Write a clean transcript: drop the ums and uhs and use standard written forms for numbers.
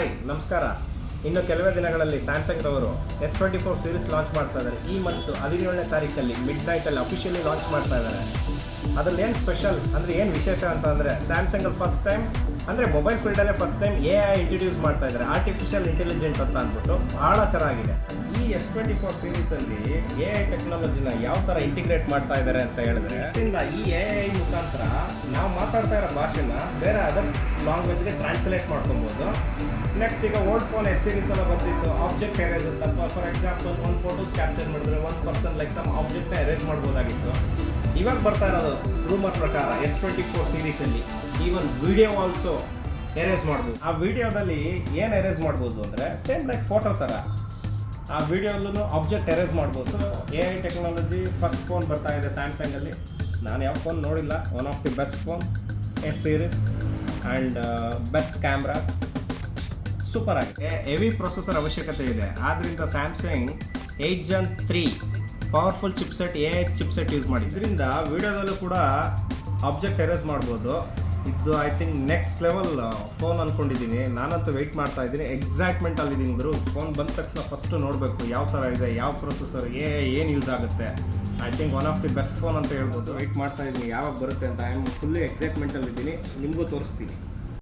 Hi ನಮಸ್ಕಾರ. ಇನ್ನು ಕೆಲವೇ ದಿನಗಳಲ್ಲಿ ಸ್ಯಾಮ್ಸಂಗ್ರವರು S24 ಸೀರೀಸ್ ಲಾಂಚ್ ಮಾಡ್ತಾ ಇದ್ದಾರೆ. ಈ ಮಂತ್ 17ನೇ ತಾರೀಕಲ್ಲಿ ಮಿಡ್ ನೈಟಲ್ಲಿ ಅಫಿಷಿಯಲಿ ಲಾಂಚ್ ಮಾಡ್ತಾ ಇದ್ದಾರೆ. ಅದ್ರಲ್ಲಿ ಏನು ಸ್ಪೆಷಲ್ ಅಂದರೆ ಏನು ವಿಶೇಷ ಅಂತ ಅಂದರೆ ಸ್ಯಾಮ್ಸಂಗಲ್ಲಿ ಫಸ್ಟ್ ಟೈಮ್ ಅಂದರೆ ಮೊಬೈಲ್ ಫೀಲ್ಡಲ್ಲೇ ಫಸ್ಟ್ ಟೈಮ್ AI ಇಂಟ್ರಡ್ಯೂಸ್ ಮಾಡ್ತಾ ಇದ್ದಾರೆ, ಆರ್ಟಿಫಿಷಿಯಲ್ ಇಂಟೆಲಿಜೆಂಟ್ ಅಂತ ಅಂದ್ಬಿಟ್ಟು. ಭಾಳ ಚೆನ್ನಾಗಿದೆ. ಈ S24 ಸೀರೀಸಲ್ಲಿ AI ಟೆಕ್ನಾಲಜಿನ ಯಾವ ಥರ ಇಂಟಿಗ್ರೇಟ್ ಮಾಡ್ತಾ ಇದ್ದಾರೆ ಅಂತ ಹೇಳಿದ್ರೆ, ಈ AI ಮುಖಾಂತರ ನಾವು ಮಾತಾಡ್ತಾ ಇರೋ ಭಾಷೆನ ಬೇರೆ ಅದರ್ ಲ್ಯಾಂಗ್ವೇಜ್ಗೆ ಟ್ರಾನ್ಸ್ಲೇಟ್ ಮಾಡ್ಕೊಬೋದು. ನೆಕ್ಸ್ಟ್ ಈಗ ಓಲ್ಡ್ ಫೋನ್ S ಸೀರೀಸ್ ಎಲ್ಲ ಬಂದಿತ್ತು, ಆಬ್ಜೆಕ್ಟ್ ಎರೇಸ್ ಅಂತಪ್ಪ. ಫಾರ್ ಎಕ್ಸಾಂಪಲ್ ಒಂದು ಫೋಟೋಸ್ ಕ್ಯಾಪ್ಚರ್ ಮಾಡಿದ್ರೆ ಒಂದು ಪರ್ಸನ್ ಲೈಕ್ ಸಮ್ ಆಬ್ಜೆಕ್ಟ್ನ ಎರೇಸ್ ಮಾಡ್ಬೋದಾಗಿತ್ತು. ಇವಾಗ ಬರ್ತಾ ಇರೋದು ರೂಮರ್ ಪ್ರಕಾರ S24 ಸೀರೀಸಲ್ಲಿ ಈವನ್ ವಿಡಿಯೋ ಆಲ್ಸೋ ಎರೇಸ್ ಮಾಡ್ಬೋದು. ಆ ವಿಡಿಯೋದಲ್ಲಿ ಏನು ಎರೇಸ್ ಮಾಡ್ಬೋದು ಅಂದರೆ ಸೇಮ್ ಲೈಕ್ ಫೋಟೋ ಥರ ಆ ವಿಡಿಯೋಲ್ಲೂ ಆಬ್ಜೆಕ್ಟ್ ಎರೇಸ್ ಮಾಡ್ಬೋದು. So AI technology first phone ಬರ್ತಾ ಇದೆ ಸ್ಯಾಮ್ಸಂಗಲ್ಲಿ. ನಾನು ಯಾವ ಫೋನ್ ನೋಡಿಲ್ಲ. One of the best phone S series and best camera, super ಆಗಿದೆ. ಹೆವಿ ಪ್ರೊಸೆಸರ್ ಅವಶ್ಯಕತೆ ಇದೆ. ಆದ್ದರಿಂದ Samsung 8 Gen 3 powerful chipset AI chipset use ಮಾಡಿ. ಇದರಿಂದ ವಿಡಿಯೋದಲ್ಲೂ ಕೂಡ ಆಬ್ಜೆಕ್ಟ್ ಎರೇಸ್ ಮಾಡ್ಬೋದು. ಇದು I think next level phone ಅಂದ್ಕೊಂಡಿದ್ದೀನಿ. ನಾನಂತೂ ವೆಯ್ಟ್ ಮಾಡ್ತಾ ಇದ್ದೀನಿ, ಎಕ್ಸೈಟ್ಮೆಂಟಲ್ಲಿದ್ದೀನಿ ಗುರು. ಫೋನ್ ಬಂದ ತಕ್ಷಣ ಫಸ್ಟು ನೋಡಬೇಕು ಯಾವ ಥರ ಇದೆ, ಯಾವ ಪ್ರೊಸೆಸರ್, ಏನು ಯೂಸ್ ಆಗುತ್ತೆ. I think one of the best phone ಅಂತ ಹೇಳ್ಬೋದು. ವೆಯ್ಟ್ ಮಾಡ್ತಾ ಇದ್ದೀನಿ ಯಾವಾಗ ಬರುತ್ತೆ ಅಂತ. ಐ ಆಮ್ ಫುಲ್ಲಿ ಎಕ್ಸೈಟ್ಮೆಂಟಲ್ಲಿದ್ದೀನಿ. ನಿಮಗೂ ತೋರಿಸ್ತೀನಿ.